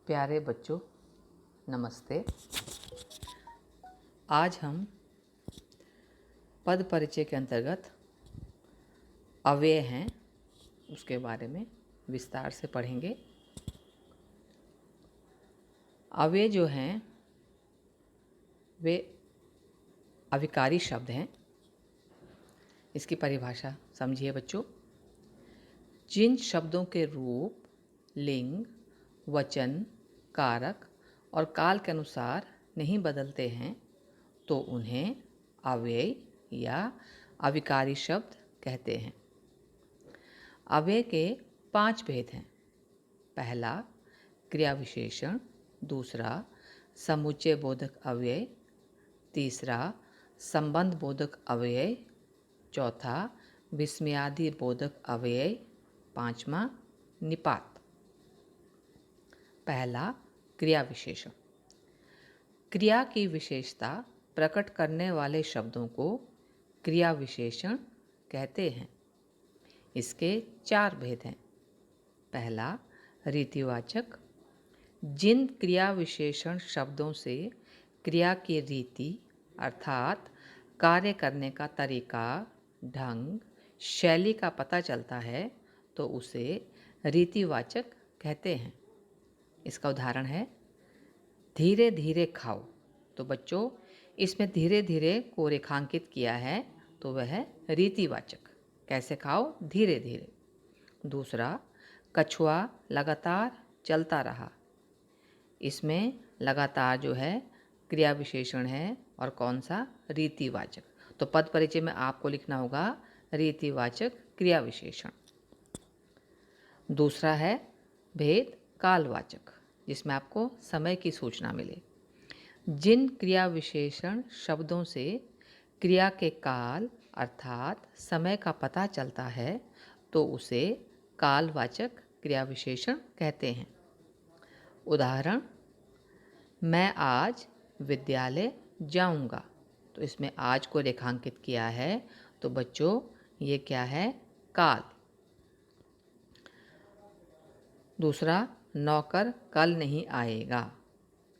प्यारे बच्चों, नमस्ते। आज हम पद परिचय के अंतर्गत अव्यय हैं उसके बारे में विस्तार से पढ़ेंगे। अव्यय जो हैं वे अविकारी शब्द हैं। इसकी परिभाषा समझिए बच्चों। जिन शब्दों के रूप, लिंग, वचन, कारक और काल के अनुसार नहीं बदलते हैं तो उन्हें अव्यय या अविकारी शब्द कहते हैं। अव्यय के 5 भेद हैं। पहला क्रिया विशेषण, दूसरा समुच्चय बोधक अव्यय, तीसरा संबंध बोधक अव्यय, चौथा विस्मयादि बोधक अव्यय, पांचवा निपात। पहला क्रिया विशेषण। क्रिया की विशेषता प्रकट करने वाले शब्दों को क्रिया विशेषण कहते हैं। इसके 4 भेद हैं। पहला रीतिवाचक। जिन क्रिया विशेषण शब्दों से क्रिया की रीति अर्थात कार्य करने का तरीका, ढंग, शैली का पता चलता है तो उसे रीतिवाचक कहते हैं। इसका उदाहरण है धीरे धीरे खाओ। तो बच्चों, इसमें धीरे धीरे को रेखांकित किया है तो वह है रीतिवाचक। कैसे खाओ? धीरे धीरे। दूसरा कछुआ लगातार चलता रहा। इसमें लगातार जो है क्रिया विशेषण है और कौन सा? रीतिवाचक। तो पद परिचय में आपको लिखना होगा रीतिवाचक क्रिया विशेषण। दूसरा है भेद कालवाचक, जिसमें आपको समय की सूचना मिले। जिन क्रिया विशेषण शब्दों से क्रिया के काल अर्थात समय का पता चलता है तो उसे कालवाचक क्रिया विशेषण कहते हैं। उदाहरण, मैं आज विद्यालय जाऊंगा। तो इसमें आज को रेखांकित किया है तो बच्चों ये क्या है? काल। दूसरा नौकर कल नहीं आएगा।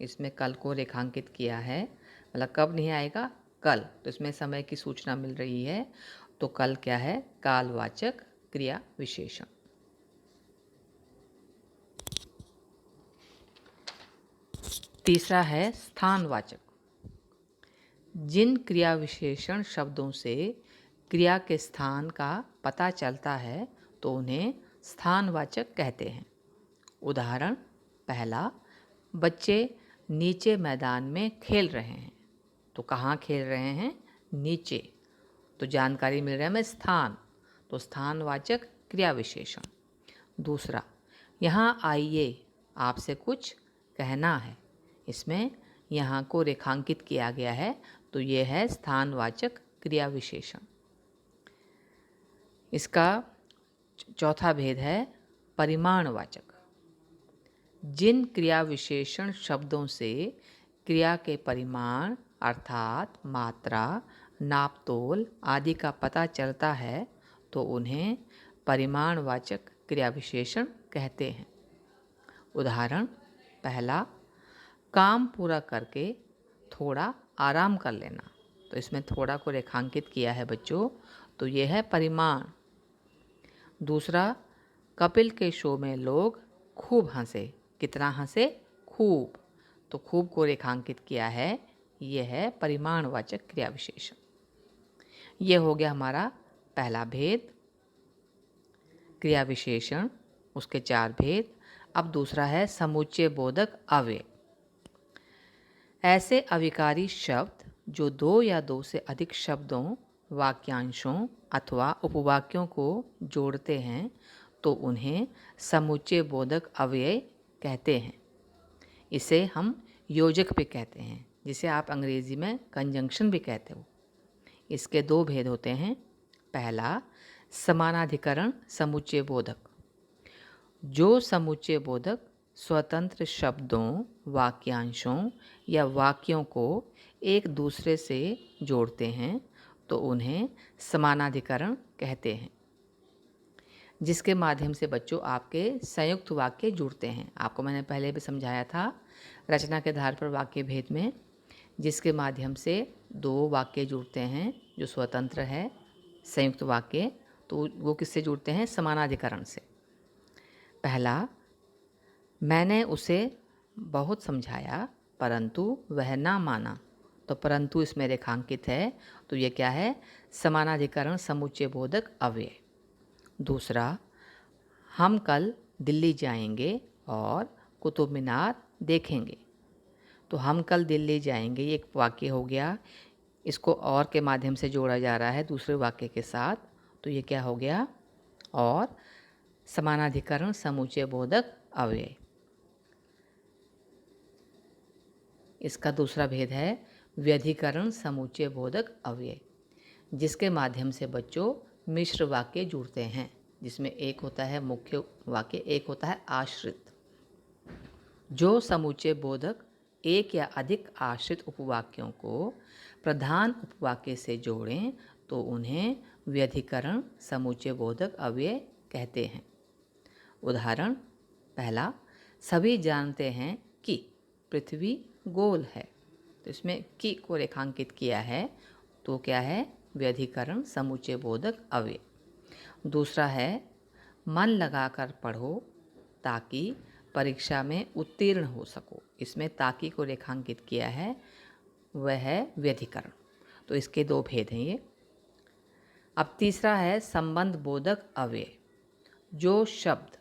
इसमें कल को रेखांकित किया है, मतलब कब नहीं आएगा? कल। तो इसमें समय की सूचना मिल रही है तो कल क्या है? कालवाचक क्रिया विशेषण। तीसरा है स्थानवाचक। जिन क्रिया विशेषण शब्दों से क्रिया के स्थान का पता चलता है तो उन्हें स्थानवाचक कहते हैं। उदाहरण, पहला बच्चे नीचे मैदान में खेल रहे हैं। तो कहाँ खेल रहे हैं? नीचे। तो जानकारी मिल रहा है हमें स्थान, तो स्थानवाचक क्रिया विशेषण। दूसरा, यहाँ आइए, आपसे कुछ कहना है। इसमें यहाँ को रेखांकित किया गया है तो ये है स्थानवाचक क्रिया विशेषण। इसका चौथा भेद है परिमाणवाचक। जिन क्रिया विशेषण शब्दों से क्रिया के परिमाण अर्थात मात्रा, नापतोल आदि का पता चलता है तो उन्हें परिमाणवाचक क्रिया विशेषण कहते हैं। उदाहरण, पहला काम पूरा करके थोड़ा आराम कर लेना। तो इसमें थोड़ा को रेखांकित किया है बच्चों, तो यह है परिमाण। दूसरा, कपिल के शो में लोग खूब हंसे। कितना हंसे? खूब। तो खूब को रेखांकित किया है, यह है परिमाणवाचक क्रिया विशेषण। यह हो गया हमारा पहला भेद क्रिया विशेषण, उसके 4 भेद। अब दूसरा है समुच्चय बोधक अव्यय। ऐसे अविकारी शब्द जो 2 या 2 से अधिक शब्दों, वाक्यांशों अथवा उपवाक्यों को जोड़ते हैं तो उन्हें समुच्चय बोधक अव्यय कहते हैं। इसे हम योजक भी कहते हैं, जिसे आप अंग्रेजी में कंजंक्शन भी कहते हो। इसके 2 भेद होते हैं। पहला समानाधिकरण समुच्चय बोधक। जो समुच्चय बोधक स्वतंत्र शब्दों, वाक्यांशों या वाक्यों को एक दूसरे से जोड़ते हैं तो उन्हें समानाधिकरण कहते हैं। जिसके माध्यम से बच्चों आपके संयुक्त वाक्य जुड़ते हैं। आपको मैंने पहले भी समझाया था रचना के आधार पर वाक्य भेद में, जिसके माध्यम से दो वाक्य जुड़ते हैं जो स्वतंत्र है संयुक्त वाक्य, तो वो किससे जुड़ते हैं? समानाधिकरण से। पहला, मैंने उसे बहुत समझाया परंतु वह ना माना, तो परंतु इसमें रेखांकित है, तो ये क्या है? समानाधिकरण समुच्चय बोधक अव्यय। दूसरा, हम कल दिल्ली जाएंगे और कुतुब मीनार देखेंगे, तो हम कल दिल्ली जाएंगे ये एक वाक्य हो गया, इसको और के माध्यम से जोड़ा जा रहा है दूसरे वाक्य के साथ, तो ये क्या हो गया? और समानाधिकरण समुच्चय बोधक अव्यय। इसका दूसरा भेद है व्यधिकरण समुच्चय बोधक अव्यय, जिसके माध्यम से बच्चों मिश्र वाक्य जुड़ते हैं, जिसमें एक होता है मुख्य वाक्य, एक होता है आश्रित। जो समुच्चय बोधक एक या अधिक आश्रित उपवाक्यों को प्रधान उपवाक्य से जोड़ें तो उन्हें व्यधिकरण समुच्चय बोधक अव्यय कहते हैं। उदाहरण पहला, सभी जानते हैं कि पृथ्वी गोल है, तो इसमें कि को रेखांकित किया है, तो क्या है? व्यधिकरण समुच्चय बोधक अव्यय। दूसरा है, मन लगाकर पढ़ो ताकि परीक्षा में उत्तीर्ण हो सको, इसमें ताकि को रेखांकित किया है, वह है व्यधिकरण। तो इसके दो भेद हैं ये। अब तीसरा है संबंध बोधक अव्यय। जो शब्द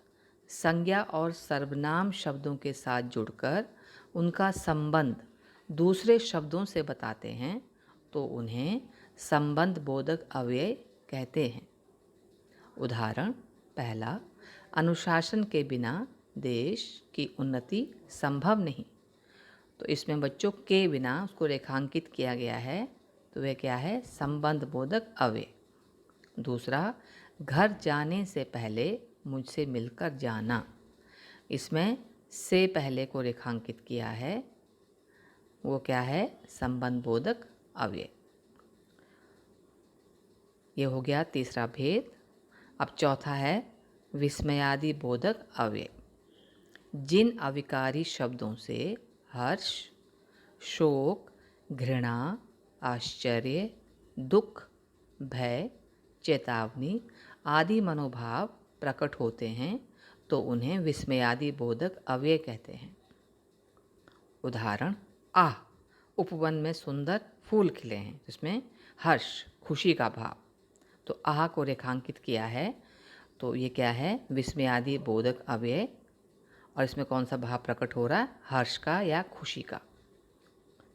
संज्ञा और सर्वनाम शब्दों के साथ जुड़कर उनका संबंध दूसरे शब्दों से बताते हैं तो उन्हें संबंध बोधक अव्यय कहते हैं। उदाहरण पहला, अनुशासन के बिना देश की उन्नति संभव नहीं, तो इसमें बच्चों के बिना उसको रेखांकित किया गया है, तो वह क्या है? संबंध बोधक अव्यय। दूसरा, घर जाने से पहले मुझसे मिलकर जाना, इसमें से पहले को रेखांकित किया है, वो क्या है? संबंध बोधक अव्यय। ये हो गया तीसरा भेद। अब चौथा है विस्मयादि बोधक अव्यय। जिन अविकारी शब्दों से हर्ष, शोक, घृणा, आश्चर्य, दुख, भय, चेतावनी आदि मनोभाव प्रकट होते हैं तो उन्हें विस्मयादि बोधक अव्यय कहते हैं। उदाहरण, आह, उपवन में सुंदर फूल खिले हैं, इसमें हर्ष, खुशी का भाव, तो आह को रेखांकित किया है, तो ये क्या है? विस्मयादि बोधक अव्यय। और इसमें कौन सा भाव प्रकट हो रहा है? हर्ष का या खुशी का।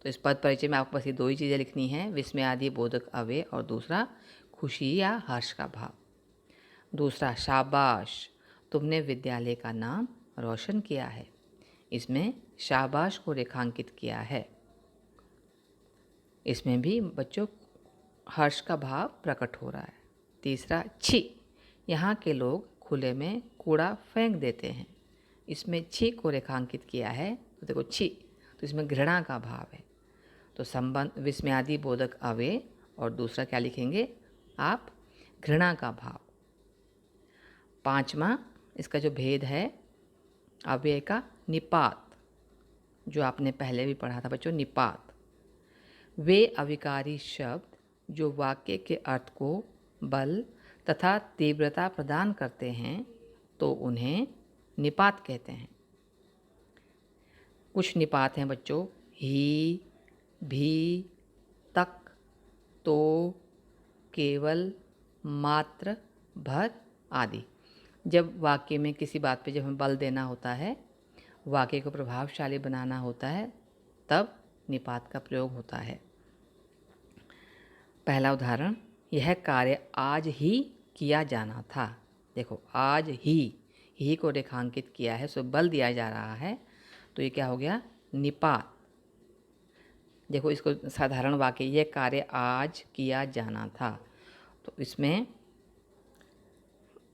तो इस पद परिचय में आपको बस ये दो ही चीज़ें लिखनी है, विस्मयादि बोधक अव्यय और दूसरा खुशी या हर्ष का भाव। दूसरा, शाबाश, तुमने विद्यालय का नाम रोशन किया है, इसमें शाबाश को रेखांकित किया है, इसमें भी बच्चों हर्ष का भाव प्रकट हो रहा है। तीसरा, छी, यहाँ के लोग खुले में कूड़ा फेंक देते हैं, इसमें छी को रेखांकित किया है, तो देखो छी, तो इसमें घृणा का भाव है, तो संबंध विस्मयादि बोधक अव्यय और दूसरा क्या लिखेंगे आप? घृणा का भाव। पांचवा, इसका जो भेद है अव्यय का, निपात, जो आपने पहले भी पढ़ा था बच्चों, निपात। वे अविकारी शब्द जो वाक्य के अर्थ को बल तथा तीव्रता प्रदान करते हैं तो उन्हें निपात कहते हैं। कुछ निपात हैं बच्चों, ही, भी, तक, तो, केवल, मात्र, भर आदि। जब वाक्य में किसी बात पे जब हमें बल देना होता है, वाक्य को प्रभावशाली बनाना होता है, तब निपात का प्रयोग होता है। पहला उदाहरण, यह कार्य आज ही किया जाना था, देखो आज ही को रेखांकित किया है, सो बल दिया जा रहा है, तो ये क्या हो गया? निपात। देखो इसको साधारण वाक्य, यह कार्य आज किया जाना था, तो इसमें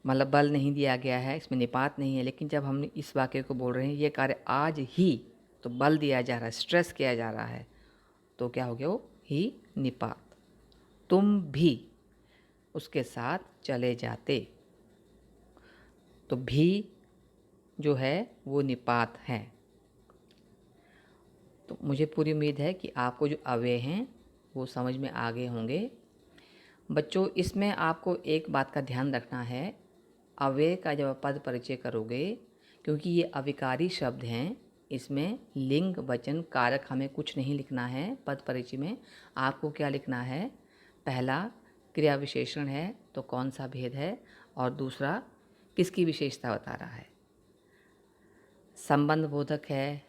मतलब बल नहीं दिया गया है, इसमें निपात नहीं है, लेकिन जब हम इस वाक्य को बोल रहे हैं ये कार्य आज ही, तो बल दिया जा रहा है, स्ट्रेस किया जा रहा है, तो क्या हो गया? वो ही निपात। तुम भी उसके साथ चले जाते, तो भी जो है वो निपात है। तो मुझे पूरी उम्मीद है कि आपको जो अव्यय हैं वो समझ में आ गए होंगे। बच्चों, इसमें आपको एक बात का ध्यान रखना है, अव्यय का जब आप पद परिचय करोगे, क्योंकि ये अविकारी शब्द हैं, इसमें लिंग वचन कारक हमें कुछ नहीं लिखना है। पद परिचय में आपको क्या लिखना है, पहला क्रिया विशेषण है तो कौन सा भेद है, और दूसरा किसकी विशेषता बता रहा है। संबंध बोधक है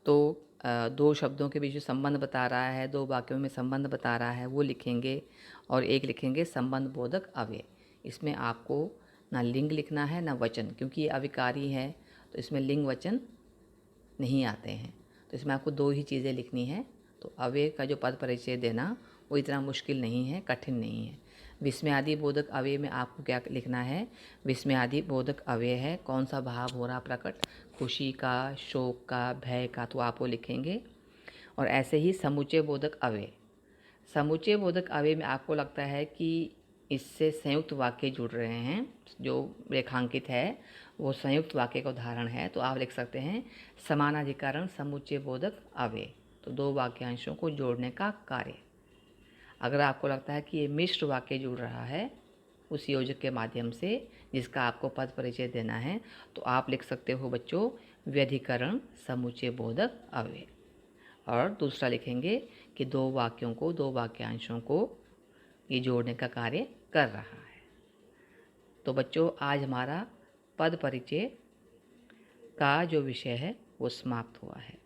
तो दो शब्दों के बीच जो संबंध बता रहा है, दो वाक्यों में संबंध बता रहा है, वो लिखेंगे, और एक लिखेंगे संबंध बोधक अव्यय। इसमें आपको ना लिंग लिखना है ना वचन, क्योंकि ये अविकारी है तो इसमें लिंग वचन नहीं आते हैं। तो इसमें आपको दो ही चीज़ें लिखनी है। तो अव्यय का जो पद परिचय देना वो इतना मुश्किल नहीं है, कठिन नहीं है। विस्मयादि बोधक अव्यय में आपको क्या लिखना है, विस्मयादि बोधक अव्यय है, कौन सा भाव हो रहा प्रकट, खुशी का, शोक का, भय का, तो आप वो लिखेंगे। और ऐसे ही समुच्चय बोधक अव्यय, समुच्चय बोधक अव्यय में आपको लगता है कि इससे संयुक्त वाक्य जुड़ रहे हैं, जो रेखांकित है वो संयुक्त वाक्य का उदाहरण है, तो आप लिख सकते हैं समानाधिकरण समुच्चय बोधक अव्यय, तो दो वाक्यांशों को जोड़ने का कार्य। अगर आपको लगता है कि ये मिश्र वाक्य जुड़ रहा है उस योजक के माध्यम से जिसका आपको पद परिचय देना है, तो आप लिख सकते हो बच्चों व्यधिकरण समुच्चय बोधक अव्यय। और दूसरा लिखेंगे कि दो वाक्यों को, दो वाक्यांशों को ये जोड़ने का कार्य कर रहा है। तो बच्चों, आज हमारा पद परिचय का जो विषय है वो समाप्त हुआ है।